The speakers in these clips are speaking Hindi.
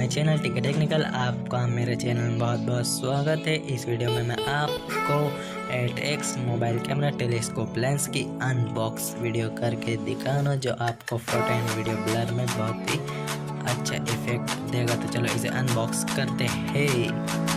Channel technical. आपका मेरे चैनल में बहुत बहुत स्वागत है। इस वीडियो में मैं आपको 8x mobile camera telescope lens की अनबॉक्स वीडियो करके दिखाना, जो आपको फोटो एंड वीडियो ब्लर में बहुत ही अच्छा इफेक्ट देगा। तो चलो इसे अनबॉक्स करते हैं।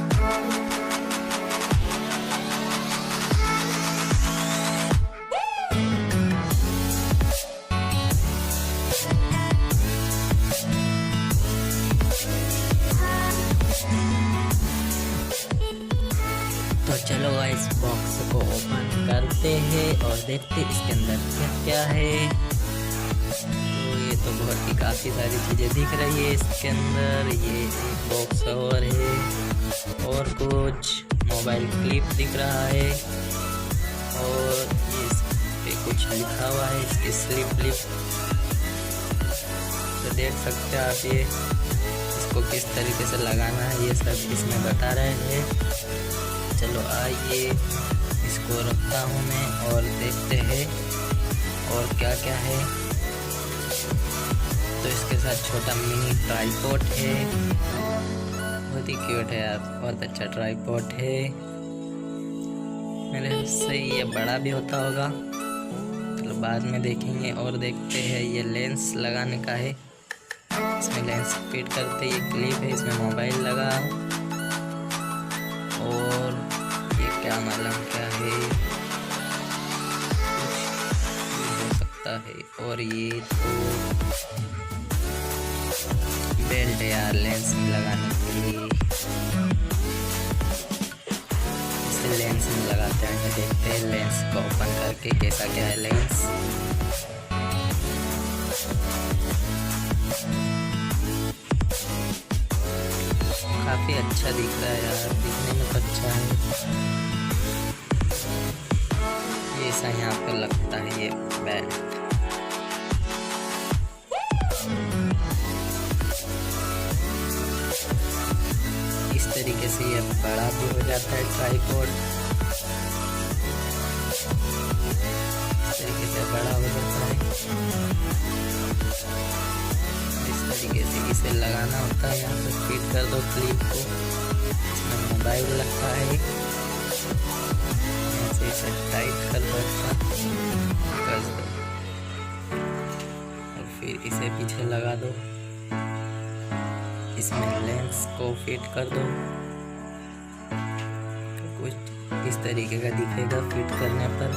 तो चलो इस बॉक्स को ओपन करते हैं और देखते हैं इसके अंदर क्या क्या है। तो ये तो बहुत ही काफ़ी सारी चीज़ें दिख रही है इसके अंदर। ये एक बॉक्स और है और कुछ मोबाइल क्लिप दिख रहा है और ये इस पे कुछ लिखा हुआ है, इसकी स्लिप। तो देख सकते हैं आप, ये इसको किस तरीके से लगाना है ये सब इसमें बता रहे हैं। चलो आइए इसको रखता हूँ मैं और देखते हैं और क्या क्या है। तो इसके साथ छोटा मिनी ट्राइपॉड है, बहुत ही क्यूट है यार, बहुत अच्छा ट्राइपॉड है। मेरे से ये बड़ा भी होता होगा, चलो बाद में देखेंगे। और देखते हैं ये लेंस लगाने का है, इसमें लेंस फिट करते ये क्लिप है, इसमें मोबाइल लगा और ये क्या मालूम क्या है, कुछ हो सकता है। और ये तो बेल्ट है यार लेंस में लगाने के लिए, इसे लेंस में लगाते हैं। देखते हैं लेंस को ओपन करके कैसा क्या है लेंस। काफ़ी अच्छा दिख रहा है यार, दिखने में तो अच्छा है। ये ऐसा यहाँ पे लगता है ये बेल्ट। इस तरीके से ये बड़ा भी हो जाता है ट्राइपॉड, इस तरीके से बड़ा हो जाता है। इस तरीके से इसे लगाना होता है, यहाँ पे फिट कर दो क्लिप को, इसमें मोबाइल लगता है, ऐसे इसे टाइट कर दो, अच्छा कस दो और फिर इसे पीछे लगा दो, इसमें लेंस को फिट कर दो। तो कुछ इस तरीके का दिखेगा फिट करने पर।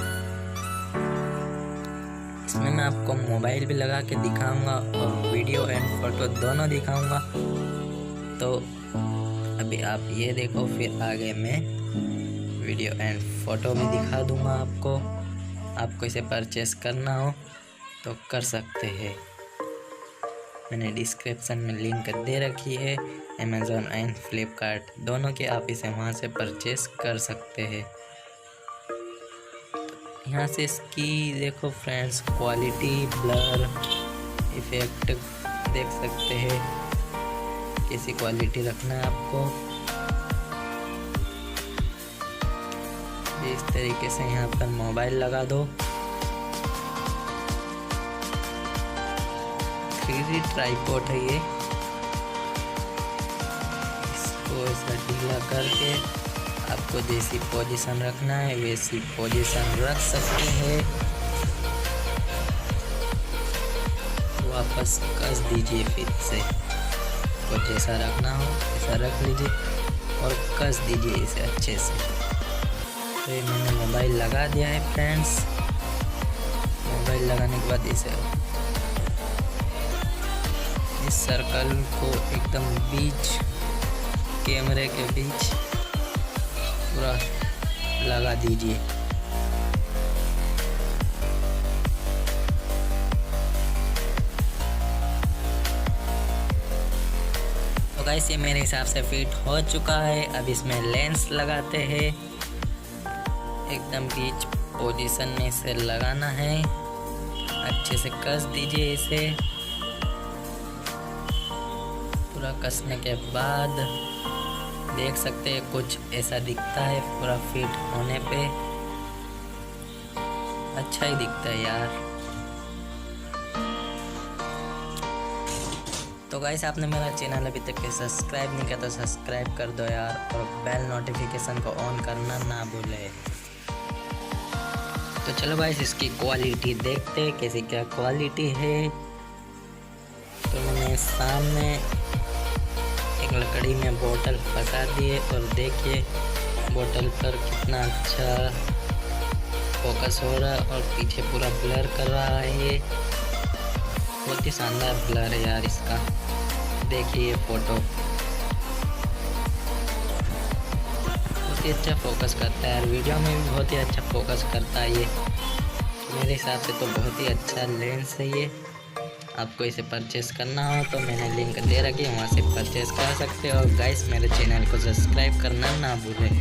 इसमें मैं आपको मोबाइल भी लगा के दिखाऊंगा और वीडियो एंड फोटो दोनों दिखाऊंगा। तो अभी आप ये देखो, फिर आगे मैं वीडियो एंड फोटो भी दिखा दूंगा आपको। आपको इसे परचेस करना हो तो कर सकते हैं, मैंने डिस्क्रिप्शन में लिंक दे रखी है, अमेज़ॉन एंड फ्लिपकार्ट दोनों के, आप इसे वहाँ से परचेस कर सकते हैं। यहाँ से इसकी देखो फ्रेंड्स क्वालिटी, ब्लर इफेक्ट देख सकते हैं, कैसी क्वालिटी रखना है आपको। इस तरीके से यहाँ पर मोबाइल लगा दो, 3D ट्राइपॉड है ये। इसको ऐसा ढीला करके आपको जैसी पोजीशन रखना है वैसी पोजीशन रख सकते हैं। वापस कस दीजिए, फिर से को जैसा रखना हो ऐसा रख लीजिए और कस दीजिए इसे अच्छे से। तो ये मैंने मोबाइल लगा दिया है फ्रेंड्स। मोबाइल लगाने के बाद इस सर्कल को एकदम बीच, कैमरे के बीच पूरा लगा दीजिए। तो गाइस ये मेरे हिसाब से फिट हो चुका है। अब इसमें लेंस लगाते हैं, एकदम बीच पोजीशन में इसे लगाना है, अच्छे से कस दीजिए इसे। पूरा कसने के बाद देख सकते हैं कुछ ऐसा दिखता है, पूरा फिट होने पे अच्छा ही दिखता है यार। तो गाइस आपने मेरा चैनल अभी तक सब्सक्राइब नहीं किया तो सब्सक्राइब कर दो यार, और बेल नोटिफिकेशन को ऑन करना ना भूले। तो चलो गाइस इसकी क्वालिटी देखते हैं कैसी क्या क्वालिटी है। तो मैंने सामने एक लकड़ी में बोतल फंसा दी है और देखिए बोतल पर कितना अच्छा फोकस हो रहा है और पीछे पूरा ब्लर कर रहा है। ये बहुत ही शानदार ब्लर है यार इसका, देखिए ये फोटो बहुत ही अच्छा फोकस करता है यार, वीडियो में भी बहुत ही अच्छा फोकस करता है ये। मेरे हिसाब से तो बहुत ही अच्छा लेंस है ये। आपको इसे परचेस करना हो तो मैंने लिंक दे रखी है, वहाँ से परचेस कर सकते हो। गाइस मेरे चैनल को सब्सक्राइब करना ना भूलें।